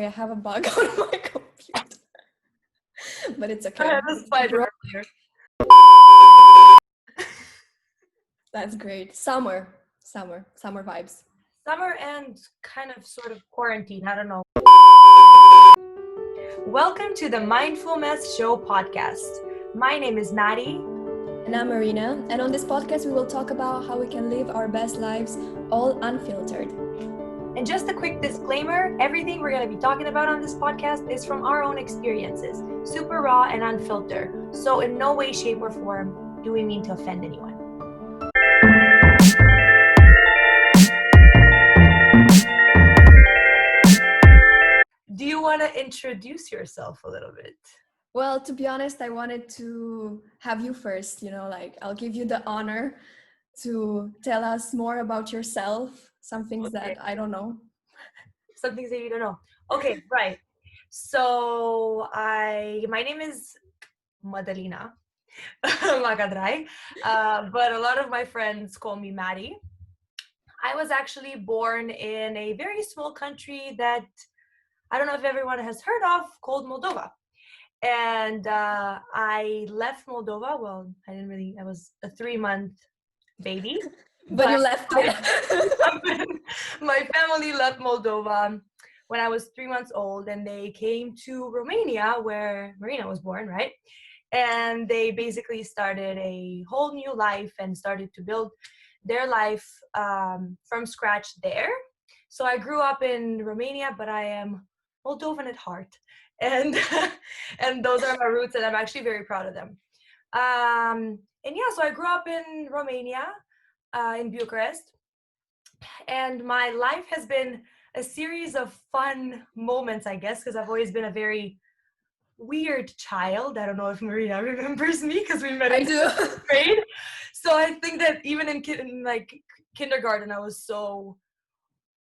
I have a bug on my computer, but it's okay. I have a spider here. That's great. Summer vibes. Summer and kind of sort of quarantine. I don't know. Welcome to the Mindful Mess Show podcast. My name is Maddie. And I'm Marina. And on this podcast, we will talk about how we can live our best lives all unfiltered. And just a quick disclaimer, everything we're going to be talking about on this podcast is from our own experiences, super raw and unfiltered. So in no way, shape, or form do we mean to offend anyone. Do you want to introduce yourself a little bit? Well, to be honest, I wanted to have you first, I'll give you the honor to tell us more about yourself, some things that I don't know. Some things that you don't know. Okay, right. So my name is Madalina Magadrai, but a lot of my friends call me Maddie. I was actually born in a very small country that I don't know if everyone has heard of, called Moldova. And I left Moldova. Well, I was a 3-month baby. But you left it. My family left Moldova when I was 3 months old, and they came to Romania, where Marina was born, right? And they basically started a whole new life and started to build their life from scratch there. So I grew up in Romania, but I am Moldovan at heart. And and those are my roots, and I'm actually very proud of them. So I grew up in Romania, in Bucharest, and my life has been a series of fun moments, I guess, because I've always been a very weird child. I don't know if Marina remembers me because we met in 6th grade. So I think that even in kindergarten, I was so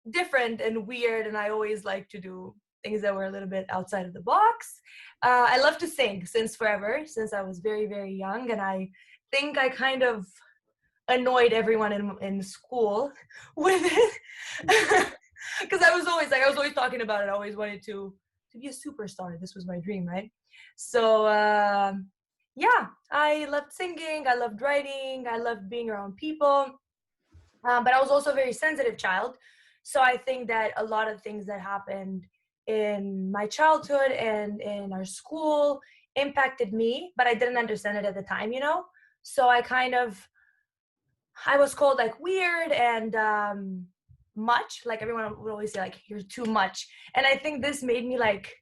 different and weird, and I always liked to do things that were a little bit outside of the box. I love to sing since I was very, very young, and I think I kind of annoyed everyone in school with it because I was always talking about it. I always wanted to be a superstar. This was my dream, right? So I loved singing, I loved writing, I loved being around people, but I was also a very sensitive child. So I think that a lot of things that happened in my childhood and in our school impacted me, but I didn't understand it at the time, So I was called like weird and much, like everyone would always say like, you're too much. And I think this made me like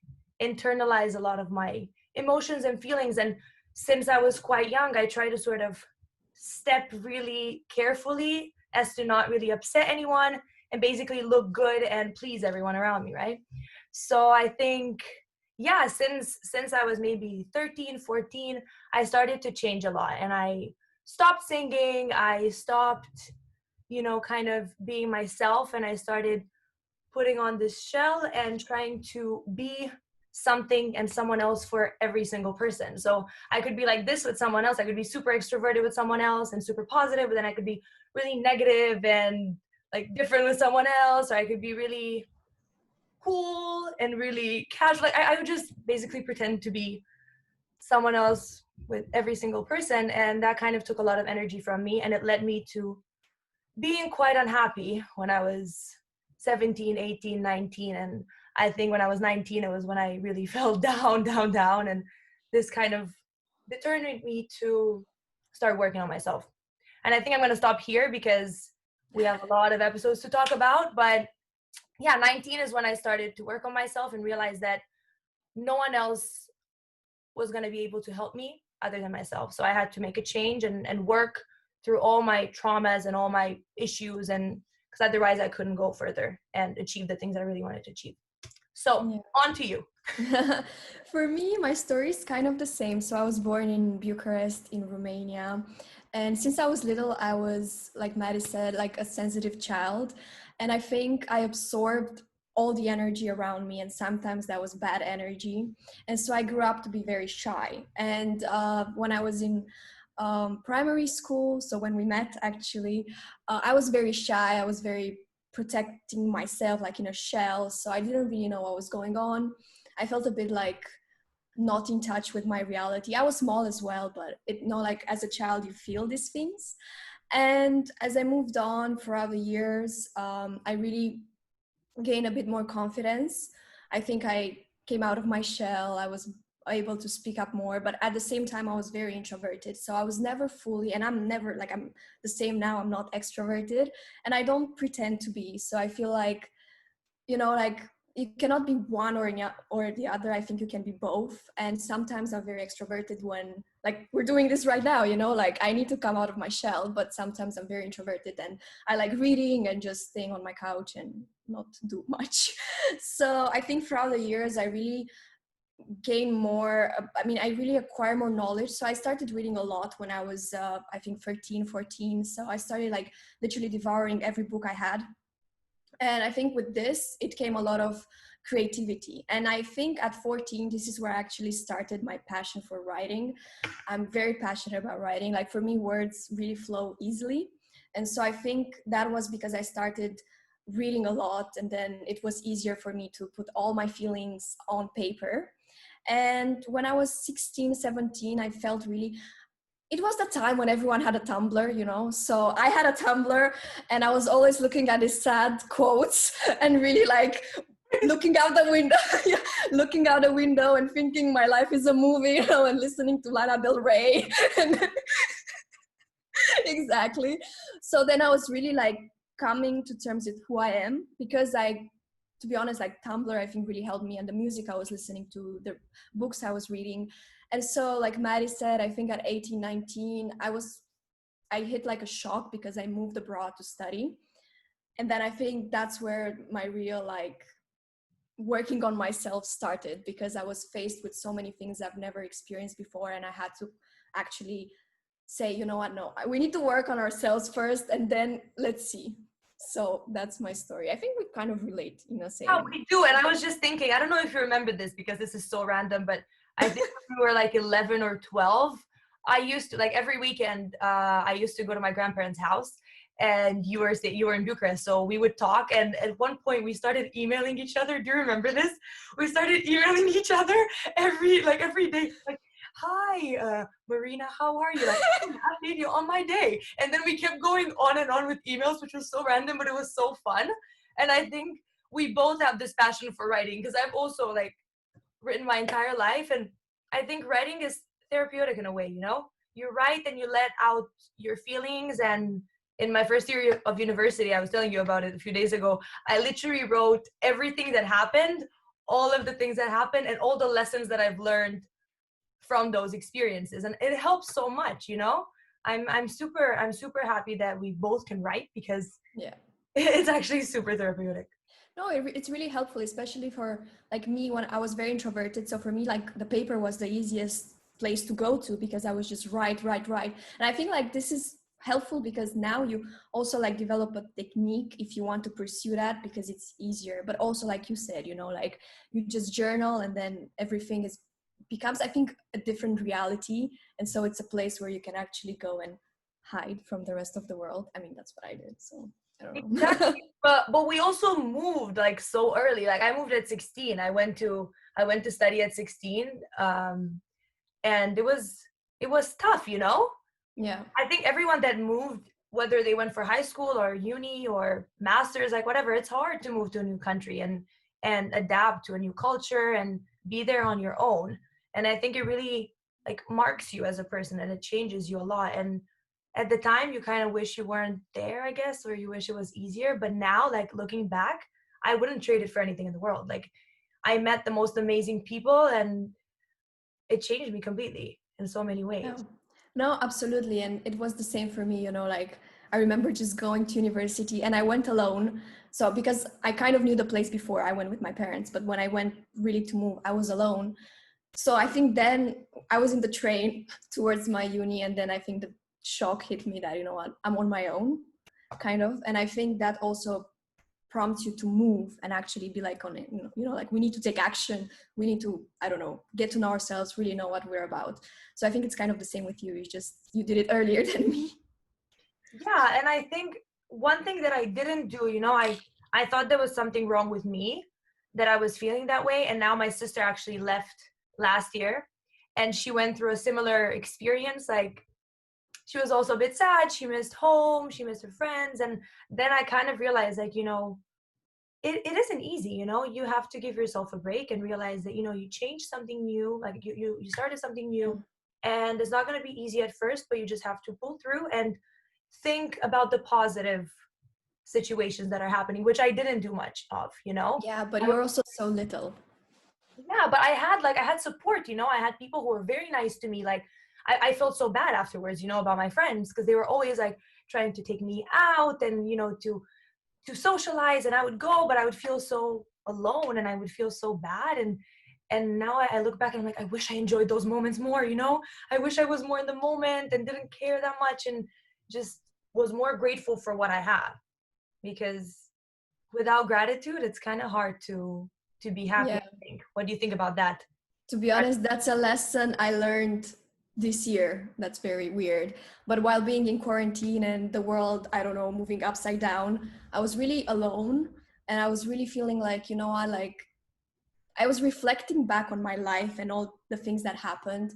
internalize a lot of my emotions and feelings. And since I was quite young, I tried to sort of step really carefully as to not really upset anyone and basically look good and please everyone around me, right? So I think, since I was maybe 13, 14, I started to change a lot, and I stopped singing. I stopped, kind of being myself, and I started putting on this shell and trying to be something and someone else for every single person. So I could be like this with someone else. I could be super extroverted with someone else and super positive, but then I could be really negative and like different with someone else, or I could be really cool and really casual. Like I would just basically pretend to be someone else with every single person, and that kind of took a lot of energy from me, and it led me to being quite unhappy when I was 17, 18, 19, and I think when I was 19 it was when I really fell down, and this kind of determined me to start working on myself. And I think I'm going to stop here because we have a lot of episodes to talk about, but 19 is when I started to work on myself and realized that no one else was going to be able to help me other than myself. So I had to make a change and work through all my traumas and all my issues, and because otherwise I couldn't go further and achieve the things I really wanted to achieve. So on to you. For me, my story is kind of the same. So I was born in Bucharest in Romania. And since I was little, I was, like Maddie said, like a sensitive child. And I think I absorbed all the energy around me, and sometimes that was bad energy. And so I grew up to be very shy. And when I was in primary school, so when we met actually, I was very shy. I was very protecting myself like in a shell. So I didn't really know what was going on. I felt a bit like not in touch with my reality. I was small as well, but like as a child, you feel these things. And as I moved on throughout the years, I really gained a bit more confidence. I think I came out of my shell. I was able to speak up more, but at the same time I was very introverted, so I was never fully, and I'm never like, I'm the same now, I'm not extroverted, and I don't pretend to be. So I feel like, like you cannot be one or the other. I think you can be both. And sometimes I'm very extroverted when, like we're doing this right now, like I need to come out of my shell, but sometimes I'm very introverted and I like reading and just staying on my couch and not do much. So I think throughout the years I really gain more, I really acquire more knowledge. So I started reading a lot when I was I think 13, 14. So I started like literally devouring every book I had. And I think with this, it came a lot of creativity. And I think at 14, this is where I actually started my passion for writing. I'm very passionate about writing. Like for me, words really flow easily. And so I think that was because I started reading a lot, and then it was easier for me to put all my feelings on paper. And when I was 16, 17, I felt really, it was the time when everyone had a Tumblr, so I had a Tumblr and I was always looking at these sad quotes and really like looking out the window, looking out the window and thinking my life is a movie, and listening to Lana Del Rey. Exactly. So then I was really like coming to terms with who I am, because to be honest, like Tumblr, I think really helped me, and the music I was listening to, the books I was reading. And so like Maddie said, I think at 18, 19, I hit like a shock because I moved abroad to study. And then I think that's where my real like working on myself started, because I was faced with so many things I've never experienced before. And I had to actually say, you know what, no, we need to work on ourselves first, and then let's see. So that's my story. I think we kind of relate in the Yeah, same. we do. And I was just thinking, I don't know if you remember this because this is so random, but I think when we were like 11 or 12, I used to, like every weekend, I used to go to my grandparents' house, and you were in Bucharest. So we would talk. And at one point we started emailing each other. Do you remember this? We started emailing each other every day. Like, hi, Marina, how are you? Like, I update you on my day. And then we kept going on and on with emails, which was so random, but it was so fun. And I think we both have this passion for writing, because I've also like written my entire life, and I think writing is therapeutic in a way. You write and you let out your feelings. And in my first year of university, I was telling you about it a few days ago, I literally wrote everything that happened, all of the things that happened, and all the lessons that I've learned from those experiences, and it helps so much. I'm super happy that we both can write, because Yeah, it's actually super therapeutic. no, it's really helpful, especially for like me when I was very introverted. So for me, like the paper was the easiest place to go to, because I was just write. And I think like this is helpful because now you also like develop a technique if you want to pursue that, because it's easier. But also, like you said, like you just journal, and then everything becomes, I think, a different reality. And so it's a place where you can actually go and hide from the rest of the world. I mean, that's what I did. So I don't know. Exactly. But we also moved like so early. Like I moved at 16. I went to study at 16. And it was tough. Yeah. I think everyone that moved, whether they went for high school or uni or masters, like whatever, it's hard to move to a new country and adapt to a new culture and be there on your own. And I think it really like marks you as a person, and it changes you a lot. And at the time you kind of wish you weren't there, I guess, or you wish it was easier. But now, like looking back, I wouldn't trade it for anything in the world. Like I met the most amazing people, and it changed me completely in so many ways. No, no, absolutely. And it was the same for me, like I remember just going to university and I went alone. So because I kind of knew the place before, I went with my parents, but when I went really to move, I was alone. So I think then I was in the train towards my uni, and then I think the shock hit me that, you know what, I'm on my own, kind of. And I think that also prompts you to move and actually be like on it, like we need to take action. We need to, I don't know, get to know ourselves, really know what we're about. So I think it's kind of the same with you. You did it earlier than me. Yeah, and I think one thing that I didn't do, I thought there was something wrong with me, that I was feeling that way. And now my sister actually left last year, and she went through a similar experience. Like, she was also a bit sad. She missed home, she missed her friends. And then I kind of realized, like, it isn't easy. You have to give yourself a break and realize that, you changed something new, like you started something new, Mm. and it's not going to be easy at first, but you just have to pull through and think about the positive situations that are happening, which I didn't do much of. Yeah, but I would, you're also so little. yeah, but I had support. I had people who were very nice to me. Like, I felt so bad afterwards, about my friends, because they were always like trying to take me out and to socialize, and I would go, but I would feel so alone and I would feel so bad. And now I look back and I'm like, I wish I enjoyed those moments more. I wish I was more in the moment and didn't care that much, and just was more grateful for what I have, because without gratitude it's kind of hard to be happy, Yeah. I think. What do you think about that? To be honest, that's a lesson I learned this year. That's very weird. But while being in quarantine and the world, I don't know, moving upside down, I was really alone, and I was really feeling like, I was reflecting back on my life and all the things that happened.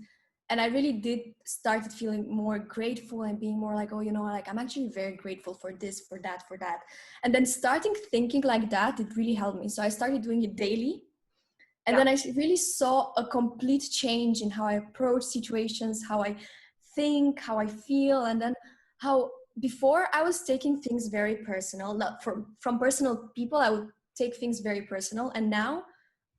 And I really did started feeling more grateful and being more like, oh, like I'm actually very grateful for this, for that, for that. And then starting thinking like that, it really helped me. So I started doing it daily, and Yeah. then I really saw a complete change in how I approach situations, how I think, how I feel. And then how before I was taking things very personal, not from personal people, I would take things very personal. And now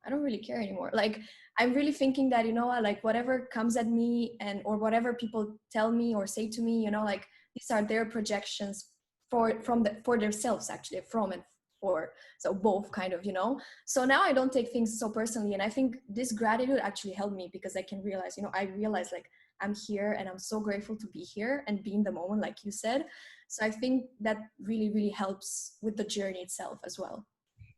I don't really care anymore. Like, I'm really thinking that, like whatever comes at me, and or whatever people tell me or say to me, like these are their projections for themselves, actually, from and for. So both, kind of. So now I don't take things so personally. And I think this gratitude actually helped me, because I can realize, I realize, like, I'm here and I'm so grateful to be here and be in the moment, like you said. So I think that really, really helps with the journey itself as well.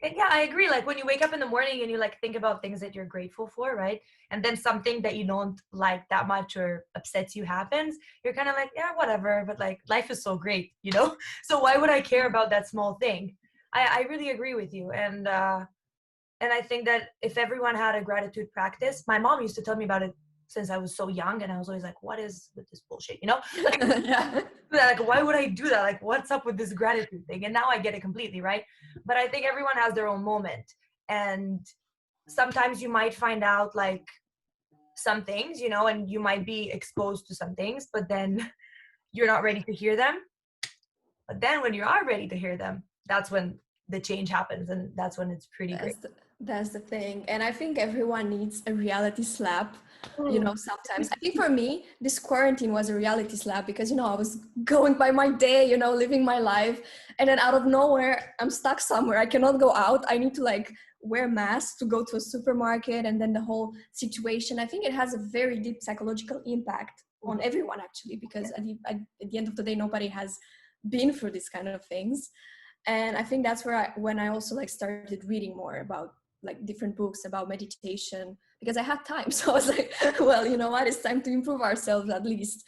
And yeah, I agree. Like, when you wake up in the morning and you like think about things that you're grateful for, right? And then something that you don't like that much or upsets you happens, you're kind of like, yeah, whatever. But like, life is so great, So why would I care about that small thing? I really agree with you. And I think that if everyone had a gratitude practice, my mom used to tell me about it since I was so young, and I was always like, what is with this bullshit? Like, Yeah. like, why would I do that? Like, what's up with this gratitude thing? And now I get it completely, right? But I think everyone has their own moment. And sometimes you might find out like some things, and you might be exposed to some things, but then you're not ready to hear them. But then when you are ready to hear them, that's when the change happens, and that's when it's pretty great. That's the, that's the thing. And I think everyone needs a reality slap, Mm. sometimes. I think for me, this quarantine was a reality slap, because, I was going by my day, living my life. And then out of nowhere, I'm stuck somewhere. I cannot go out. I need to like wear masks to go to a supermarket. And then the whole situation, I think it has a very deep psychological impact on everyone, actually, because at the end of the day, nobody has been through these kind of things. And I think that's when I also like started reading more about like different books about meditation, because I had time. So I was like, well, you know what, it's time to improve ourselves at least.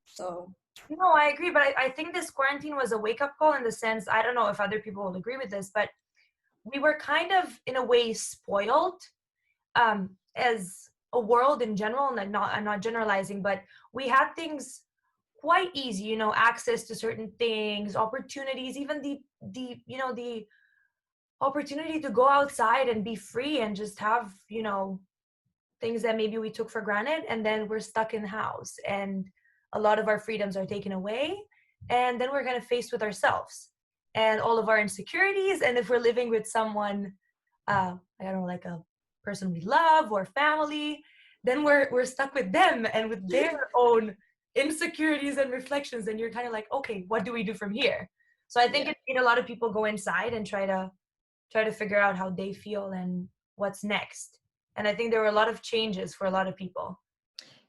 So No, I agree, but I think this quarantine was a wake-up call, in the sense, I don't know if other people will agree with this, but we were kind of in a way spoiled, as a world in general. And I'm not generalizing, but we had things quite easy, access to certain things, opportunities, even the opportunity to go outside and be free and just have, things that maybe we took for granted. And then we're stuck in the house, and a lot of our freedoms are taken away. And then we're kind of faced with ourselves and all of our insecurities. And if we're living with someone, I don't know, like a person we love or family, then we're stuck with them and with their own insecurities and reflections. And you're kind of like, okay, what do we do from here? So I think yeah. it made a lot of people go inside and try to figure out how they feel and what's next. And I think there were a lot of changes for a lot of people.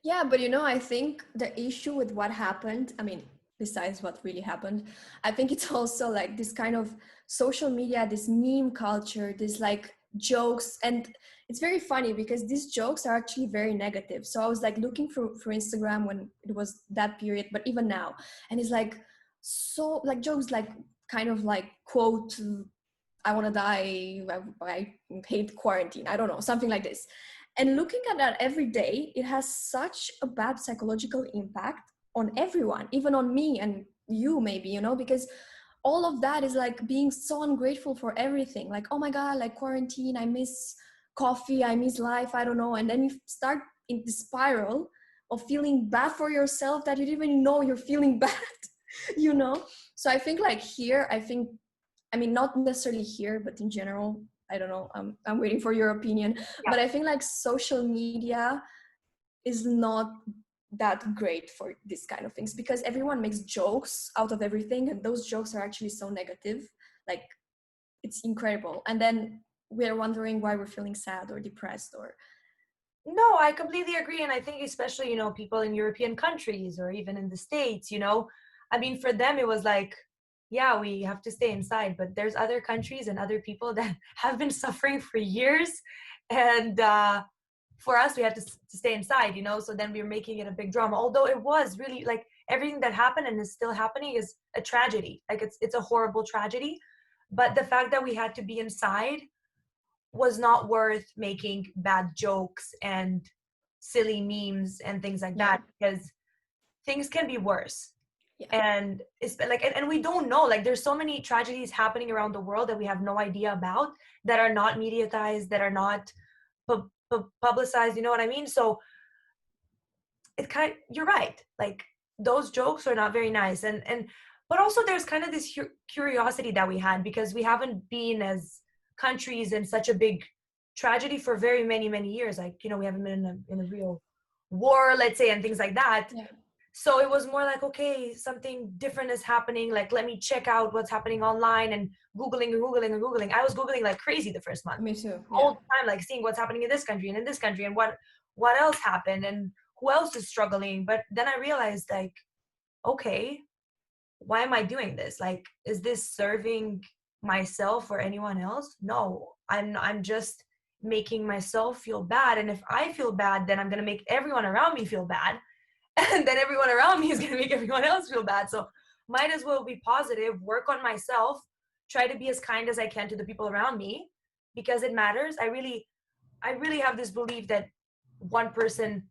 Yeah, but I think the issue with what happened, I mean, besides what really happened, I think it's also like this kind of social media, this meme culture, this like jokes. And it's very funny because these jokes are actually very negative. So I was like looking for Instagram when it was that period, but even now. And it's like, so like jokes like kind of like quote, I want to die, I hate quarantine, I don't know, something like this. And looking at that every day, it has such a bad psychological impact on everyone, even on me and you maybe, you know, because all of that is like being so ungrateful for everything. Like, oh my God, like quarantine, I miss coffee, I miss life, I don't know. And then you start in the spiral of feeling bad for yourself that you didn't even know you're feeling bad, you know? So I think like here, I mean, not necessarily here, but in general, I don't know, I'm waiting for your opinion. Yeah. But I think like social media is not that great for this kind of things because everyone makes jokes out of everything, and those jokes are actually so negative. Like, it's incredible. And then we're wondering why we're feeling sad or depressed or No, I completely agree. And I think especially, you know, people in European countries or even in the States, you know, I mean, for them, it was like, yeah, we have to stay inside, but there's other countries and other people that have been suffering for years. And for us, we had to stay inside, you know, so then we were making it a big drama. Although it was really like everything that happened and is still happening is a tragedy. Like it's a horrible tragedy. But the fact that we had to be inside was not worth making bad jokes and silly memes and things like yeah, that, because things can be worse. yeah, And it's like, and we don't know, like there's so many tragedies happening around the world that we have no idea about, that are not mediatized, that are not publicized, you know what I mean? So it kind of, you're right, like those jokes are not very nice. And but also there's kind of this curiosity that we had, because we haven't been as countries in such a big tragedy for very many years. Like, you know, we haven't been in a real war, let's say, and things like that. yeah. So it was more like, okay, something different is happening, like let me check out what's happening online, and googling. I was googling like crazy the first month, Me too. all Yeah, the time, like seeing what's happening in this country and in this country, and what else happened and who else is struggling. But then I realized, like, okay, why am I doing this? Like, is this serving myself or anyone else? No, I'm just making myself feel bad. And if I feel bad, then I'm gonna make everyone around me feel bad. And then everyone around me is gonna make everyone else feel bad. So might as well be positive, work on myself, try to be as kind as I can to the people around me, because it matters. I really have this belief that one person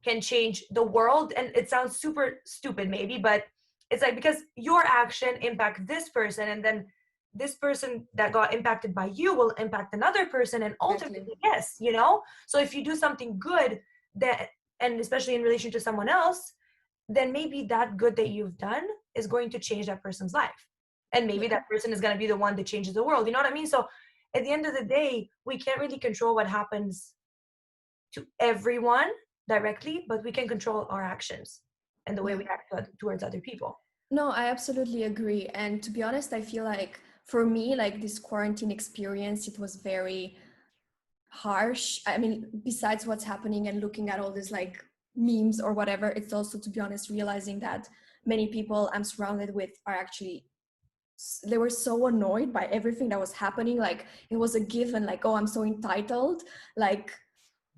can change the world. And it sounds super stupid maybe, but it's like, because your action impacts this person, and then this person that got impacted by you will impact another person, and exactly. ultimately, yes, you know. So if you do something good, that, and especially in relation to someone else, then maybe that good that you've done is going to change that person's life, and maybe Yeah. that person is going to be the one that changes the world, you know what I mean? So at the end of the day, we can't really control what happens to everyone directly, but we can control our actions and the way Yeah. we act towards other people. No, I absolutely agree. And to be honest, I feel like for me, like this quarantine experience, it was very harsh. I mean, besides what's happening and looking at all this like memes or whatever, it's also, to be honest, realizing that many people I'm surrounded with are actually, they were so annoyed by everything that was happening. Like, it was a given, like, oh, I'm so entitled. Like,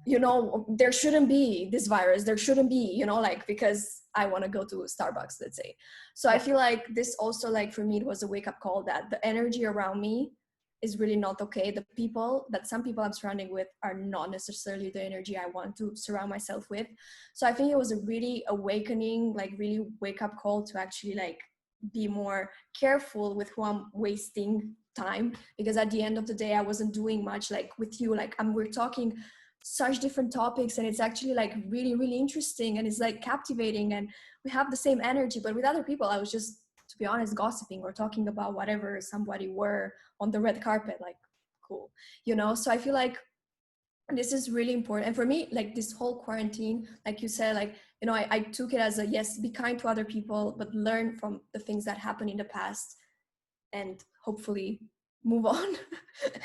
you know, there shouldn't be this virus, there shouldn't be, you know, like, because I want to go to Starbucks, let's say. So I Yeah. feel like this also, like, for me, it was a wake-up call that the energy around me is really not okay. The people that some people I'm surrounding with are not necessarily the energy I want to surround myself with. So I think it was a really awakening, like really wake-up call to actually like be more careful with who I'm wasting time, because at the end of the day I wasn't doing much. Like with you, like we're talking such different topics, and it's actually like really interesting, and it's like captivating, and we have the same energy. But with other people, I was just, to be honest, gossiping or talking about whatever somebody wore on the red carpet. Like, cool, you know. So I feel like this is really important. And for me, like this whole quarantine, like you said, like, you know, I took it as a, yes, be kind to other people, but learn from the things that happened in the past, and hopefully move on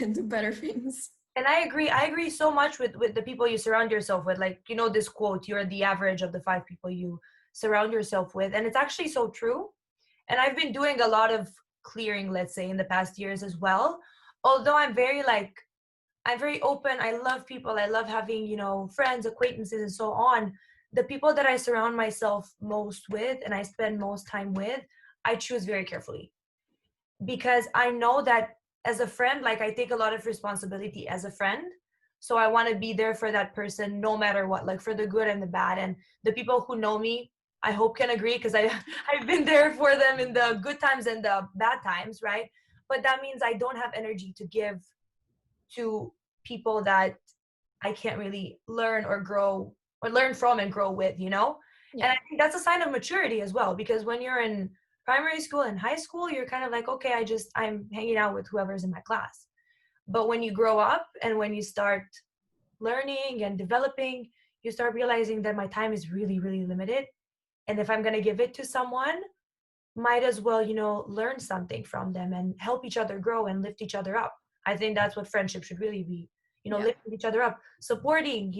and do better things. And I agree so much with the people you surround yourself with. Like, you know, this quote, you're the average of the 5 people you surround yourself with. And it's actually so true. And I've been doing a lot of clearing, let's say, in the past years as well. Although I'm very open. I love people. I love having, you know, friends, acquaintances, and so on. The people that I surround myself most with and I spend most time with, I choose very carefully. because I know that as a friend, like I take a lot of responsibility as a friend. So I want to be there for that person no matter what, like for the good and the bad. And the people who know me, I hope can agree, because I've been there for them in the good times and the bad times, right? But that means I don't have energy to give to people that I can't really learn or grow or learn from and grow with, you know? And Yeah. I think that's a sign of maturity as well, because when you're in primary school and high school, you're kind of like, okay, I'm hanging out with whoever's in my class. But when you grow up and when you start learning and developing, you start realizing that my time is really, really limited. And if I'm going to give it to someone, might as well, learn something from them and help each other grow and lift each other up. I think that's what friendship should really be, Yeah. lifting each other up, supporting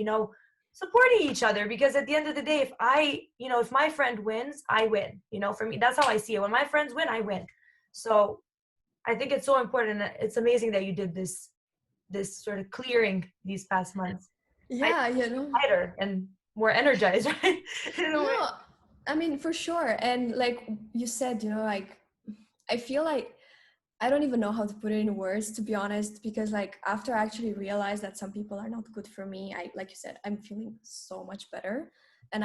each other. Because at the end of the day, if my friend wins, I win. For me, that's how I see it. When my friends win, I win. So I think it's so important. It's amazing that you did this sort of clearing these past months. I Yeah, you know. lighter and more energized, right? In a way. No, I mean, for sure. And like you said, like I feel like I don't even know how to put it in words, to be honest, because like after I actually realized that some people are not good for me, like you said, I'm feeling so much better. And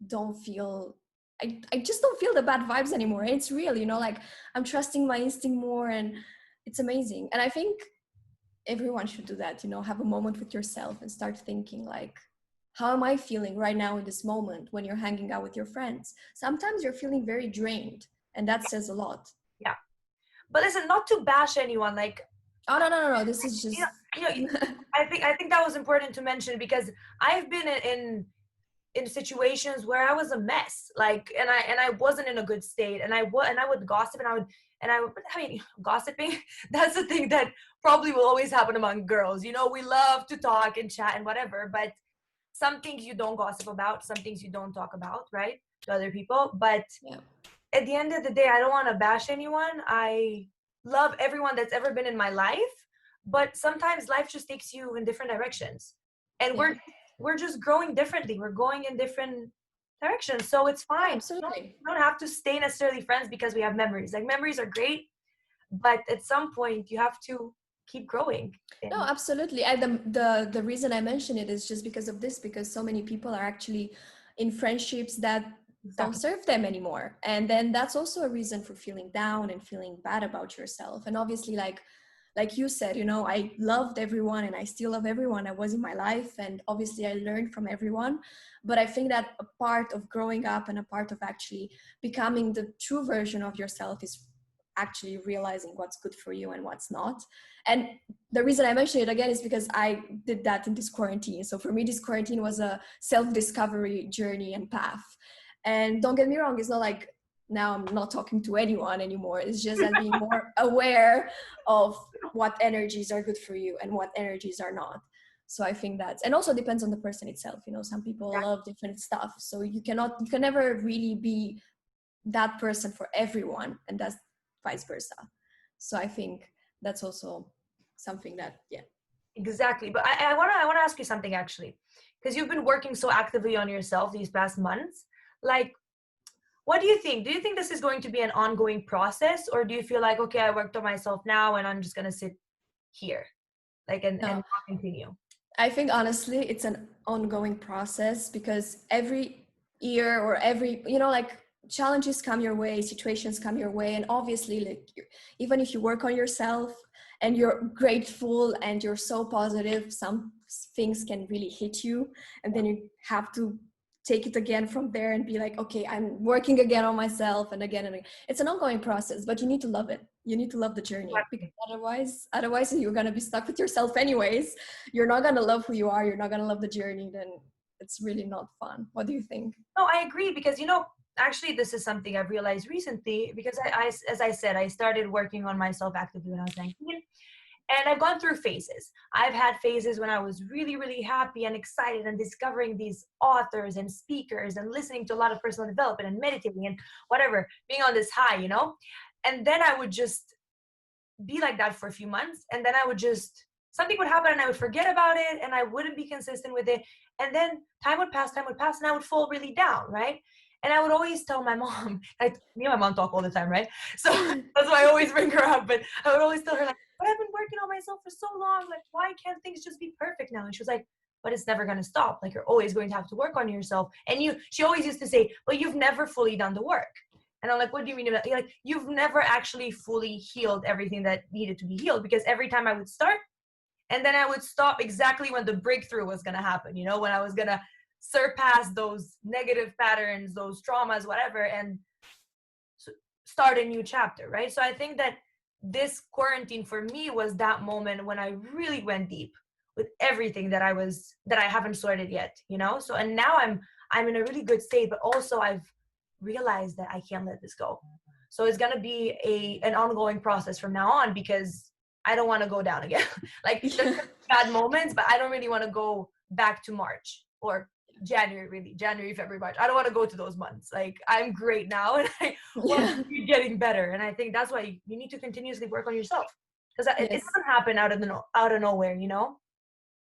don't feel, I just don't feel the bad vibes anymore. It's real, like I'm trusting my instinct more, and it's amazing. And I think everyone should do that, have a moment with yourself and start thinking like, how am I feeling right now in this moment when you're hanging out with your friends? Sometimes you're feeling very drained, and that says a lot. Yeah. But listen, not to bash anyone, like, Oh, no, no, no, no. This is you know, just. you know, I think that was important to mention, because I've been in situations where I was a mess, like, and I wasn't in a good state, and I would gossip, I mean, gossiping, that's the thing that probably will always happen among girls. We love to talk and chat and whatever, but some things you don't gossip about, some things you don't talk about, right, to other people. But Yeah. at the end of the day, I don't want to bash anyone. I love everyone that's ever been in my life, but sometimes life just takes you in different directions, and Yeah. we're just growing differently. We're going in different directions, so it's Yeah, fine. absolutely. We don't have to stay necessarily friends because we have memories. Like, memories are great, but at some point you have to keep growing. No, And absolutely. And the reason I mention it is just because of this, because so many people are actually in friendships that don't exactly, serve them anymore. And then that's also a reason for feeling down and feeling bad about yourself. And obviously, like you said, I loved everyone and I still love everyone that was in my life. And obviously I learned from everyone. But I think that a part of growing up and a part of actually becoming the true version of yourself is actually realizing what's good for you and what's not. And the reason I mention it again is because I did that in this quarantine. So for me, this quarantine was a self-discovery journey and path. And don't get me wrong, it's not like now I'm not talking to anyone anymore. It's just that being more aware of what energies are good for you and what energies are not. So I think that's, and also depends on the person itself. Some people love different stuff. So you can never really be that person for everyone, and that's vice versa. So I think that's also something that, yeah. exactly. But I want to ask you something, actually, because you've been working so actively on yourself these past months. Like, what do you think? Do you think this is going to be an ongoing process, or do you feel like, okay, I worked on myself now and I'm just gonna sit here, like, and No, not continue? I think honestly it's an ongoing process, because every year or every, like challenges come your way, situations come your way, and obviously like even if you work on yourself and you're grateful and you're so positive, some things can really hit you, and then you have to take it again from there and be like, okay, I'm working again on myself, and again and again. It's an ongoing process, but you need to love it. You need to love the journey, because Exactly. otherwise you're going to be stuck with yourself anyways. You're not going to love who you are, you're not going to love the journey, then it's really not fun. What do you think? No, I agree, because actually this is something I've realized recently, because as I said, I started working on myself actively when I was 19. And I've gone through phases. I've had phases when I was really, really happy and excited and discovering these authors and speakers and listening to a lot of personal development and meditating and whatever, being on this high. And then I would just be like that for a few months. And then something would happen and I would forget about it and I wouldn't be consistent with it. And then time would pass, and I would fall really down, right? And I would always tell my mom, me and my mom talk all the time, right? So that's why I always bring her up. But I would always tell her, like, but I've been working on myself for so long. Like, why can't things just be perfect now? And she was like, but it's never going to stop. Like, you're always going to have to work on yourself. And she always used to say, well, you've never fully done the work. And I'm like, what do you mean? Like, you've never actually fully healed everything that needed to be healed, because every time I would start, and then I would stop exactly when the breakthrough was going to happen, when I was going to surpass those negative patterns, those traumas, whatever, and start a new chapter, right? So I think that this quarantine for me was that moment when I really went deep with everything that I haven't sorted yet, So, and now I'm in a really good state, but also I've realized that I can't let this go. So it's going to be an ongoing process from now on, because I don't want to go down again. Like, there's bad moments, but I don't really want to go back to March or January, February, March. I don't want to go to those months. Like, I'm great now, and I want to keep getting better. And I think that's why you need to continuously work on yourself, because it doesn't happen out of nowhere,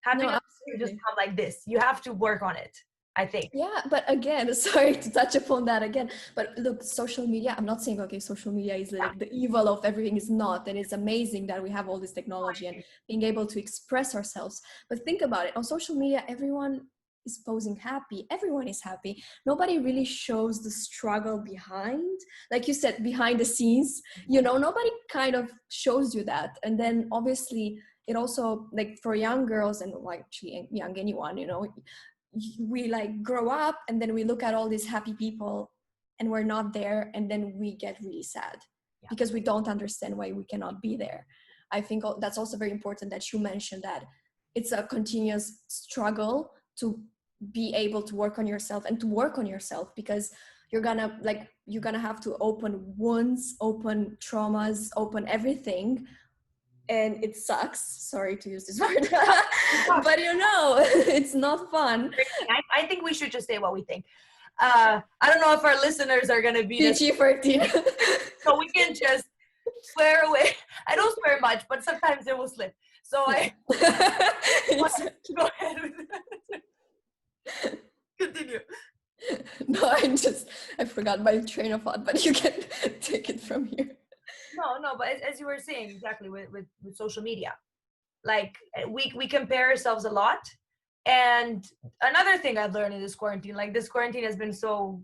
Happiness doesn't just come like this. You have to work on it, I think. Yeah, but again, sorry to touch upon that again, but look, social media, I'm not saying, okay, social media is like the evil of everything, is not, and it's amazing that we have all this technology and being able to express ourselves. But think about it, on social media, everyone is posing happy. Everyone is happy. Nobody really shows the struggle behind, like you said, behind the scenes, nobody kind of shows you that. And then obviously it also, like, for young girls, and like actually young anyone, we like grow up and then we look at all these happy people and we're not there, and then we get really sad because we don't understand why we cannot be there. I think that's also very important that you mentioned that it's a continuous struggle to be able to work on yourself and to work on yourself, because you're gonna have to open wounds, open traumas, open everything, and it sucks. Sorry to use this word, but it's not fun. I think we should just say what we think. I don't know if our listeners are gonna be PG-13, so we can just swear away. I don't swear much, but sometimes it will slip. So I go ahead with that. Continue. No, I forgot my train of thought, but you can take it from here. No, but as you were saying, exactly, with social media, like, we compare ourselves a lot. And another thing I've learned in this quarantine, like, this quarantine has been so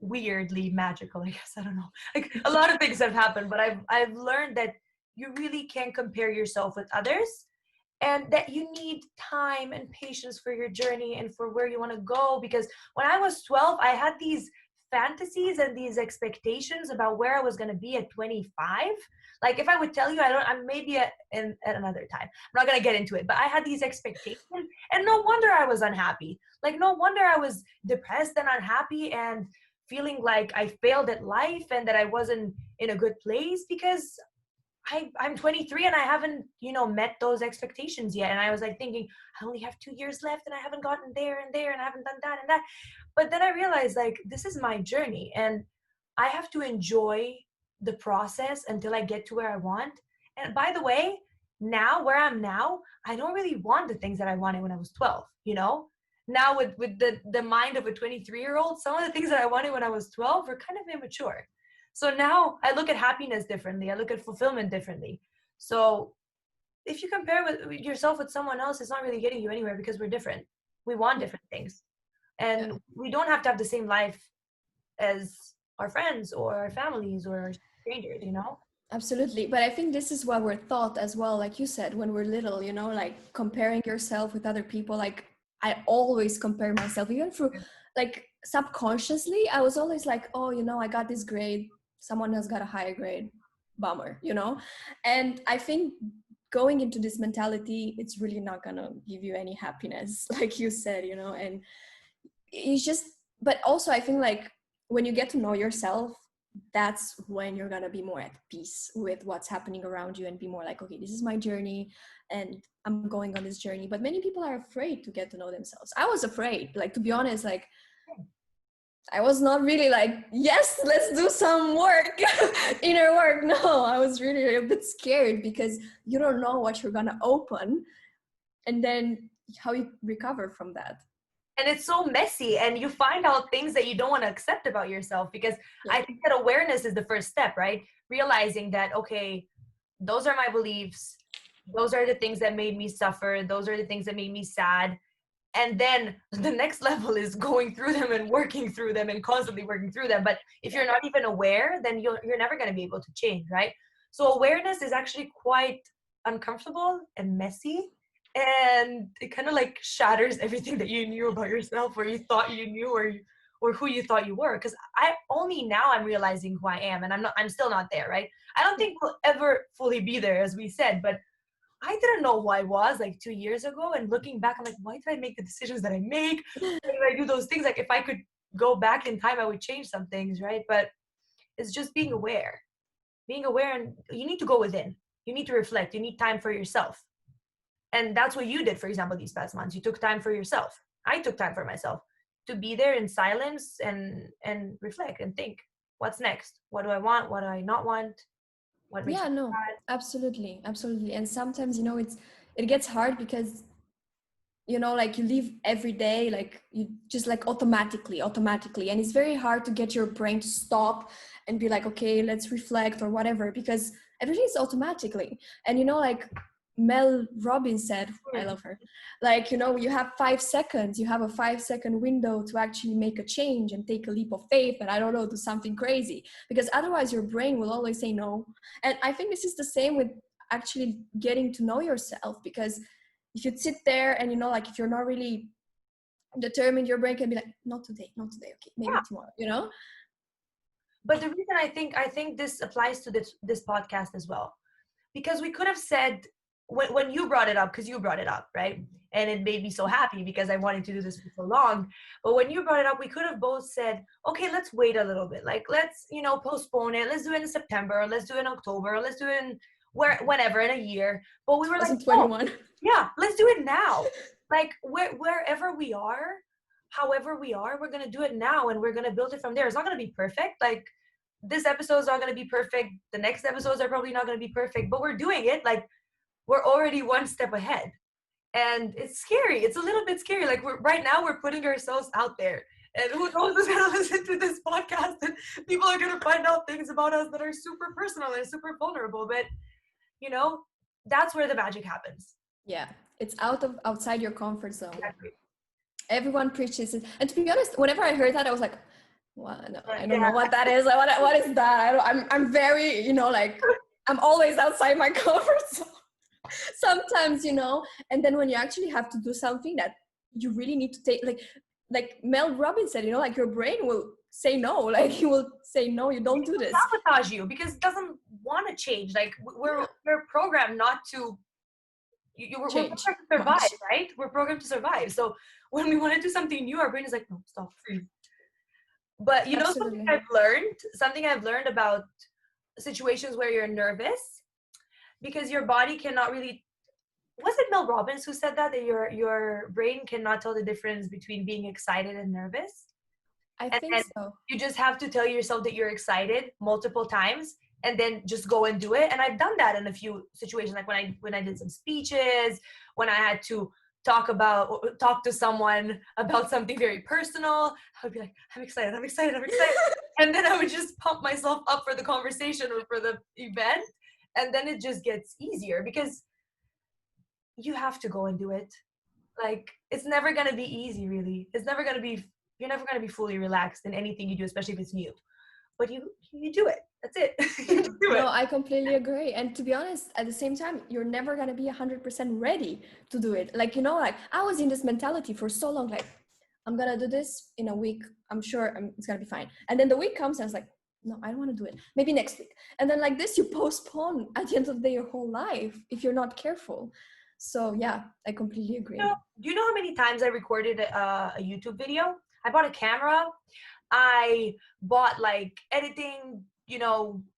weirdly magical, I guess. I don't know, like, a lot of things have happened, but I've learned that you really can't compare yourself with others, and that you need time and patience for your journey and for where you want to go. Because when I was 12, I had these fantasies and these expectations about where I was going to be at 25. Like, if I would tell you, I'm maybe at another time. I'm not going to get into it, but I had these expectations, and no wonder I was unhappy. Like, no wonder I was depressed and unhappy and feeling like I failed at life and that I wasn't in a good place, because I'm 23 and I haven't, met those expectations yet. And I was like thinking, I only have 2 years left and I haven't gotten there and there and I haven't done that and that. But then I realized, like, this is my journey and I have to enjoy the process until I get to where I want. And by the way, now where I'm now, I don't really want the things that I wanted when I was 12, Now with the mind of a 23-year-old, some of the things that I wanted when I was 12 were kind of immature. So now I look at happiness differently. I look at fulfillment differently. So if you compare with yourself with someone else, it's not really getting you anywhere, because we're different. We want different things. And we don't have to have the same life as our friends or our families or our strangers, Absolutely. But I think this is what we're taught as well. Like you said, when we're little, like comparing yourself with other people. Like, I always compare myself, even through, like, subconsciously, I was always like, oh, I got this grade, someone else got a higher grade, bummer, And I think going into this mentality, it's really not gonna give you any happiness, like you said, and it's just, but also I think, like, when you get to know yourself, that's when you're gonna be more at peace with what's happening around you and be more like, okay, this is my journey and I'm going on this journey. But many people are afraid to get to know themselves. I was afraid, like, to be honest, like, I was not really like, yes, let's do some work, inner work. No, I was really a bit scared, because you don't know what you're gonna open and then how you recover from that. And it's so messy, and you find out things that you don't want to accept about yourself, because Yeah. I think that awareness is the first step, right? Realizing that, okay, those are my beliefs, those are the things that made me suffer, those are the things that made me sad. And then the next level is going through them and working through them and constantly working through them. But if you're not even aware, then you're never going to be able to change, right? So awareness is actually quite uncomfortable and messy, and it kind of like shatters everything that you knew about yourself, or you thought you knew, or who you thought you were. Because I only now I'm realizing who I am, and I'm still not there, right? I don't think we'll ever fully be there, as we said, but I didn't know who I was like 2 years ago. And looking back, I'm like, why did I make the decisions that I make? Why did I do those things? Like, if I could go back in time, I would change some things, right? But it's just being aware. Being aware, and you need to go within. You need to reflect. You need time for yourself. And that's what you did, for example, these past months. You took time for yourself. I took time for myself to be there in silence and reflect and think, what's next? What do I want? What do I not want? What makes Yeah, me no, sad? absolutely, absolutely. And sometimes, it gets hard because, like you live every day, like you just like automatically. And it's very hard to get your brain to stop and be like, okay, let's reflect or whatever, because everything is automatically. And, like Mel Robbins said, I love her, like, you have 5 seconds, you have a 5-second window to actually make a change and take a leap of faith. And I don't know, do something crazy, because otherwise your brain will always say no. And I think this is the same with actually getting to know yourself, because if you sit there and like if you're not really determined, your brain can be like, not today, okay, maybe Yeah. tomorrow. But the reason I think this applies to this podcast as well, because we could have said, when you brought it up, because you brought it up, right? And it made me so happy because I wanted to do this for so long. But when you brought it up, we could have both said, okay, let's wait a little bit. Like, let's, postpone it. Let's do it in September, or let's do it in October, or let's do it in whenever in a year. But we were like, oh, 2021. yeah, let's do it now. Like, wherever we are, however we are, we're going to do it now, and we're going to build it from there. It's not going to be perfect. Like, this episode is not going to be perfect. The next episodes are probably not going to be perfect, but we're doing it. Like, we're already one step ahead. And it's scary. It's a little bit scary. Like, right now we're putting ourselves out there. And who knows who's going to listen to this podcast, and people are going to find out things about us that are super personal and super vulnerable. But, that's where the magic happens. Yeah, it's outside your comfort zone. Exactly. Everyone preaches it. And to be honest, whenever I heard that, I was like, well, no, I don't Yeah. know what that is. What is that? I'm very, like, I'm always outside my comfort zone. Sometimes, and then when you actually have to do something that you really need to take, like Mel Robbins said, like your brain will say no. Like he will say, no, you don't do this. Sabotage you, because it doesn't want to change. Like, we're programmed not to. We're programmed to survive, much. right? We're programmed to survive. So when we want to do something new, our brain is like, no, stop, freeze. But Absolutely. something I've learned about situations where you're nervous, because your body cannot really. Was it Mel Robbins who said that your brain cannot tell the difference between being excited and nervous? I And think then so. you just have to tell yourself that you're excited multiple times, and then just go and do it. And I've done that in a few situations, like when I did some speeches, when I had to talk to someone about something very personal. I would be like, I'm excited. And then I would just pump myself up for the conversation or for the event. And then it just gets easier, because you have to go and do it. Like, it's never going to be easy, really. You're never going to be fully relaxed in anything you do, especially if it's new. But you do it. That's it. You just do it. No, I completely agree. And to be honest, at the same time, you're never going to be 100% ready to do it. Like, like I was in this mentality for so long, like, I'm going to do this in a week. I'm sure it's going to be fine. And then the week comes and I was like, no, I don't want to do it. Maybe next week. And then like this, you postpone at the end of the day your whole life if you're not careful. So yeah, I completely agree. Do you know how many times I recorded a YouTube video? I bought a camera. I bought like editing,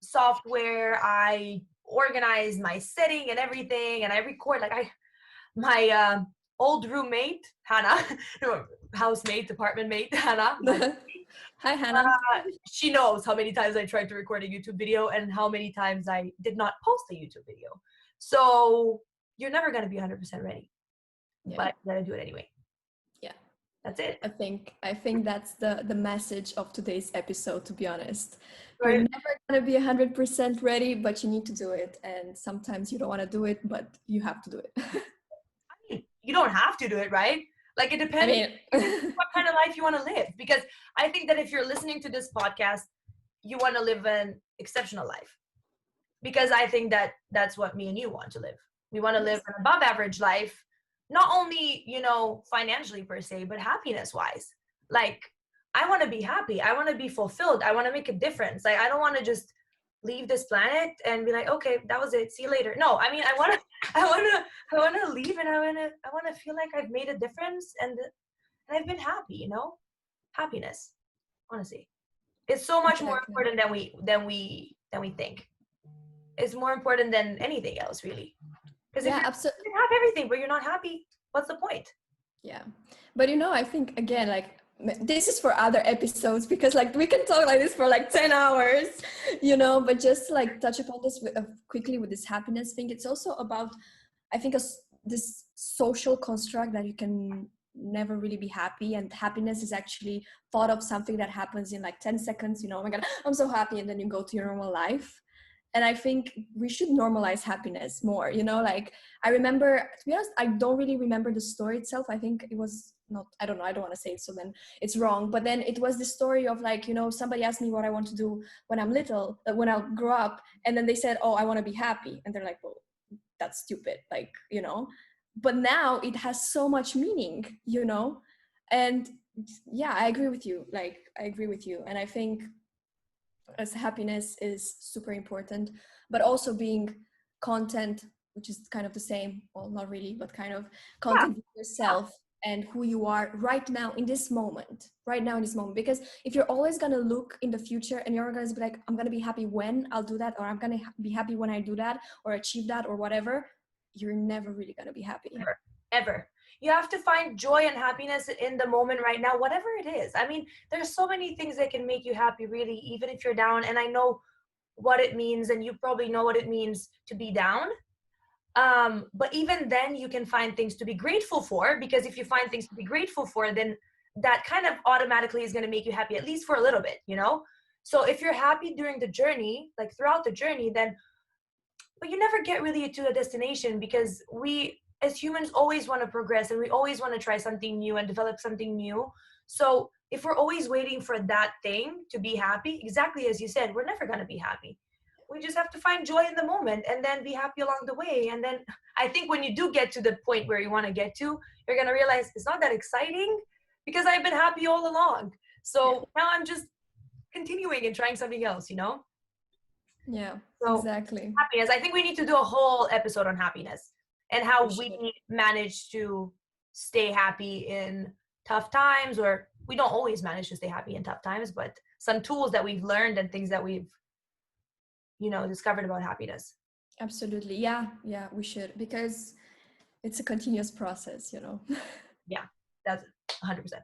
software. I organized my setting and everything, and I record my old roommate Hannah, housemate, apartment mate Hannah. Hi Hannah. She knows how many times I tried to record a YouTube video and how many times I did not post a YouTube video. So you're never going to be 100% ready, but you got to do it anyway. Yeah, That's it. I think that's the message of today's episode, to be honest. You're Right? never gonna be 100% ready, but you need to do it. And sometimes you don't want to do it, but you have to do it. You don't have to do it, right? Like it I depends mean, what kind of life you want to live. Because I think that if you're listening to this podcast, you want to live an exceptional life. Because I think that that's what me and you want to live. We want to live yes, an above average life, not only, financially per se, but happiness wise. Like, I want to be happy. I want to be fulfilled. I want to make a difference. Like, I don't want to just leave this planet and be like, okay, that was it. See you later. No, I mean, I want to, I want to leave, and I want to feel like I've made a difference, and I've been happy. Happiness. Honestly, it's so much more exactly. important than we think. It's more important than anything else, really. Because if Yeah, you absolutely. have everything but you're not happy, what's the point? Yeah. But I think again, like this is for other episodes because like we can talk like this for like 10 hours, but just like touch upon this quickly with this happiness thing. It's also about, I think, this social construct that you can never really be happy, and happiness is actually thought of something that happens in like 10 seconds. Oh my God, I'm so happy. And then you go to your normal life. And I think we should normalize happiness more, like I remember, to be honest, I don't really remember the story itself. I think it was not, I don't know, I don't want to say it, so then it's wrong. But then it was the story of like, somebody asked me what I want to do when I'm little, when I grow up. And then they said, oh, I want to be happy. And they're like, well, that's stupid. Like, but now it has so much meaning. And yeah, I agree with you. Like, I agree with you. And I think as happiness is super important, but also being content, which is kind of the same, well, not really, but kind of Yeah, content with yourself and who you are right now in this moment. Because if you're always going to look in the future and you're going to be like, I'm going to be happy when I'll do that, or I'm going to be happy when I do that or achieve that or whatever, you're never really going to be happy. ever. You have to find joy and happiness in the moment right now, whatever it is. I mean, there's so many things that can make you happy, really, even if you're down. And I know what it means, and you probably know what it means to be down. But even then, you can find things to be grateful for, because if you find things to be grateful for, then that kind of automatically is going to make you happy, at least for a little bit. So if you're happy during the journey, like throughout the journey, then, but you never get really to a destination, because we as humans always want to progress, and we always want to try something new and develop something new. So if we're always waiting for that thing to be happy, exactly as you said, we're never going to be happy. We just have to find joy in the moment and then be happy along the way. And then I think when you do get to the point where you want to get to, you're going to realize it's not that exciting, because I've been happy all along. So now I'm just continuing and trying something else. Yeah, So exactly. happiness, I think we need to do a whole episode on happiness and how We should. we manage to stay happy in tough times, or we don't always manage to stay happy in tough times, but some tools that we've learned and things that we've discovered about happiness. Absolutely. Yeah, we should, because it's a continuous process. Yeah, that's 100%.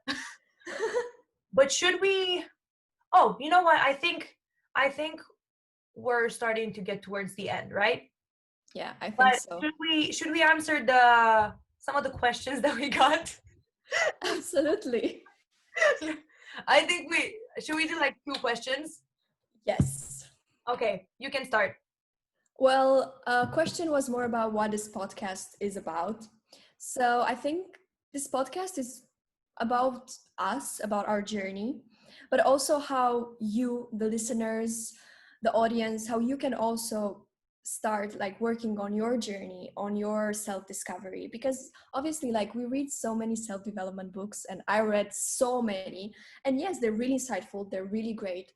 But should we? Oh, you know what? I think we're starting to get towards the end, right? Yeah, I think But so. should we answer the some of the questions that we got? Absolutely. I think we should we do like 2 questions? Yes. Okay, you can start. Well, question was more about what this podcast is about. So I think this podcast is about us, about our journey, but also how you, the listeners, the audience, how you can also start like working on your journey, on your self-discovery. Because obviously, like, we read so many self-development books, and I read so many, and yes, they're really insightful, they're really great,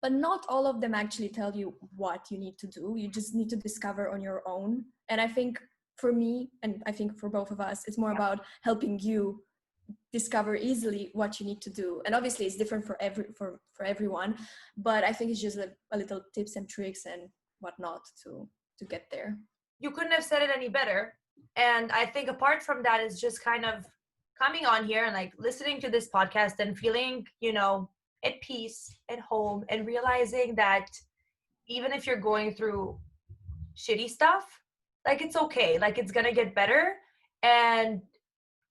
but not all of them actually tell you what you need to do. You just need to discover on your own. And I think for me, and I think for both of us, it's more about helping you discover easily what you need to do. And obviously it's different for everyone, but I think it's just a little tips and tricks and whatnot to get there. You couldn't have said it any better. And I think apart from that is just kind of coming on here and like listening to this podcast and feeling, at peace, at home, and realizing that even if you're going through shitty stuff, like it's okay, like it's gonna get better. And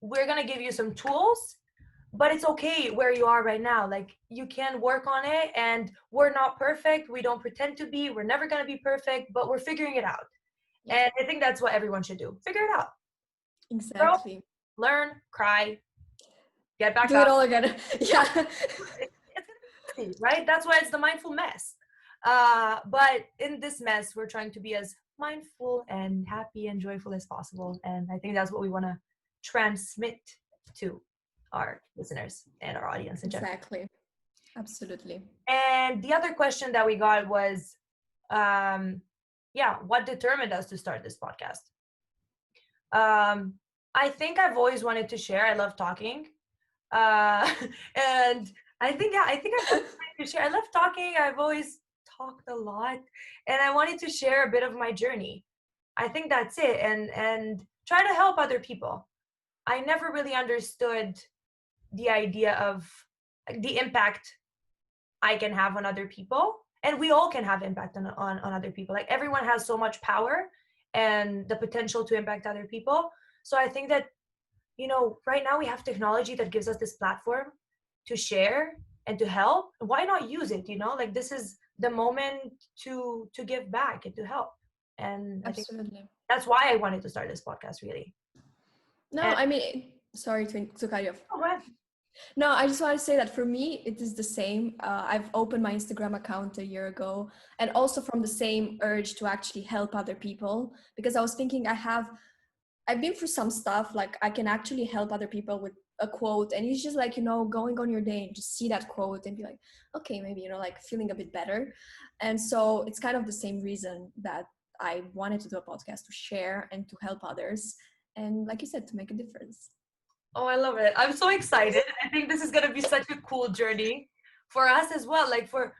we're gonna give you some tools but it's okay where you are right now. Like, you can work on it, and we're not perfect. We don't pretend to be. We're never going to be perfect, but we're figuring it out. Yeah. And I think that's what everyone should do. Figure it out. Exactly. Grow, learn, cry, get back Do up. it all again. Yeah. It's gonna be messy, right? That's why it's the mindful mess. But in this mess, we're trying to be as mindful and happy and joyful as possible. And I think that's what we want to transmit to our listeners and our audience in general. Exactly. Absolutely. And the other question that we got was, what determined us to start this podcast? I think I've always wanted to share. I love talking. And I think I've always wanted to share. I love talking. I've always talked a lot, and I wanted to share a bit of my journey. I think that's it, and try to help other people. I never really understood the idea of the impact I can have on other people, and we all can have impact on other people. Like, everyone has so much power and the potential to impact other people. So I think that, right now we have technology that gives us this platform to share and to help. Why not use it? Like, this is the moment to give back and to help. And I think Absolutely. that's why I wanted to start this podcast, really. No, And, I mean, sorry to cut you off. go ahead. No, I just want to say that for me, it is the same. I've opened my Instagram account a year ago, and also from the same urge to actually help other people, because I was thinking I've been through some stuff, like I can actually help other people with a quote, and it's just like, going on your day and just see that quote and be like, okay, maybe, like feeling a bit better. And so it's kind of the same reason that I wanted to do a podcast, to share and to help others. And like you said, to make a difference. Oh, I love it. I'm so excited. I think this is going to be such a cool journey for us as well. Like, for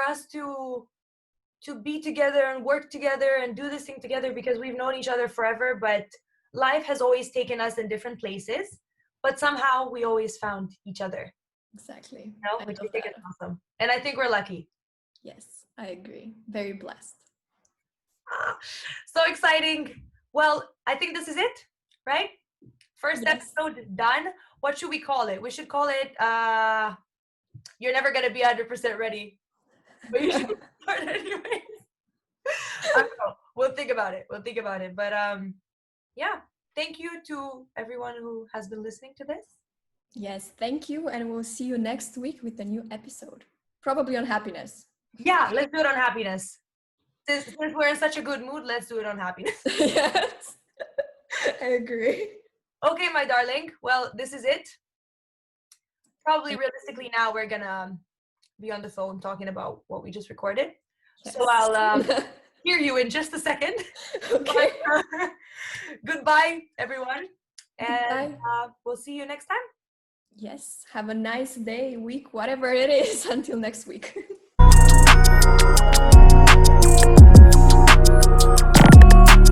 us to be together and work together and do this thing together, because we've known each other forever, but life has always taken us in different places, but somehow we always found each other. Exactly. Which I think is awesome. And I think we're lucky. Yes, I agree. Very blessed. So exciting. Well, I think this is it, right? First episode done. What should we call it? We should call it, you're never going to be 100% ready, but you should start anyways. I don't know. We'll think about it. But thank you to everyone who has been listening to this. Yes, thank you. And we'll see you next week with a new episode. Probably on happiness. Yeah, let's do it on happiness. Since we're in such a good mood, let's do it on happiness. Yes, I agree. Okay, my darling. Well, this is it. Probably realistically now we're gonna be on the phone talking about what we just recorded. Yes. So I'll hear you in just a second. Okay. Goodbye, everyone. And Goodbye. We'll see you next time. Yes. Have a nice day, week, whatever it is. Until next week.